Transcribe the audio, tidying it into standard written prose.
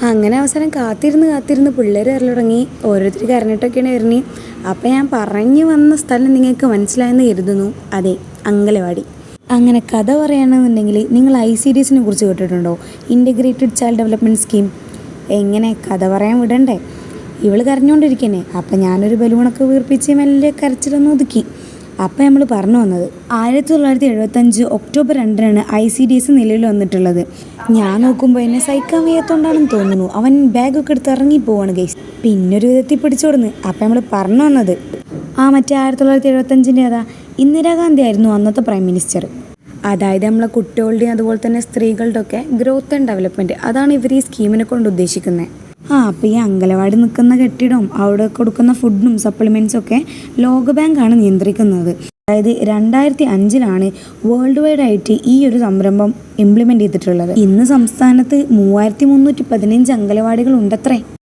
അങ്ങനെ അവസാനം കാത്തിരുന്ന് പിള്ളേർ വരൽ തുടങ്ങി. ഓരോരുത്തർ കരഞ്ഞിട്ടൊക്കെയാണ് വരുന്നത്. അപ്പം ഞാൻ പറഞ്ഞു വന്ന സ്ഥലം നിങ്ങൾക്ക് മനസ്സിലായെന്ന് കരുതുന്നു. അതെ, അങ്കലവാടി. അങ്ങനെ കഥ പറയുകയാണെന്നുണ്ടെങ്കിൽ നിങ്ങൾ ICDSനെ കുറിച്ച് കേട്ടിട്ടുണ്ടോ? Integrated child development scheme. എങ്ങനെ കഥ പറയാൻ വിടണ്ടേ? ഇവൾ കരഞ്ഞുകൊണ്ടിരിക്കണേ. അപ്പം ഞാനൊരു ബലൂണൊക്കെ വീർപ്പിച്ച് മെല്ലെ കരച്ചിലൊന്ന് ഒതുക്കി. അപ്പം നമ്മൾ പറഞ്ഞു വന്നത് 1975 ഒക്ടോബർ 2 ICDS നിലവിൽ വന്നിട്ടുള്ളത്. ഞാൻ നോക്കുമ്പോൾ എന്നെ സഹിക്കാൻ വയ്യാത്തോണ്ടാണെന്ന് തോന്നുന്നു. അവൻ ബാഗൊക്കെ എടുത്ത് ഇറങ്ങി പോവാണ് ഗൈസ്. പിന്നൊരു വിധത്തിൽ പിടിച്ചോടുന്നു. അപ്പം നമ്മൾ പറഞ്ഞു വന്നത് മറ്റേ 1975 അതാ ഇന്ദിരാഗാന്ധി ആയിരുന്നു അന്നത്തെ പ്രൈം മിനിസ്റ്റർ. അതായത് നമ്മളെ കുട്ടികളുടെയും അതുപോലെ തന്നെ സ്ത്രീകളുടെ ഒക്കെ ഗ്രോത്ത് ആൻഡ് ഡെവലപ്മെൻറ്റ്, അതാണ് ഇവർ ഈ സ്കീമിനെ കൊണ്ട് ഉദ്ദേശിക്കുന്നത്. അപ്പോൾ ഈ അങ്കലവാടി നിൽക്കുന്ന കെട്ടിടവും അവിടെ കൊടുക്കുന്ന ഫുഡും സപ്ലിമെൻറ്റ്സും ഒക്കെ ലോകബാങ്കാണ് നിയന്ത്രിക്കുന്നത്. അതായത് 2005 വേൾഡ് വൈഡ് ആയിട്ട് ഈ ഒരു സംരംഭം ഇംപ്ലിമെൻ്റ് ചെയ്തിട്ടുള്ളത്. ഇന്ന് സംസ്ഥാനത്ത് 3315 അങ്കലവാടികൾ ഉണ്ടത്രേ.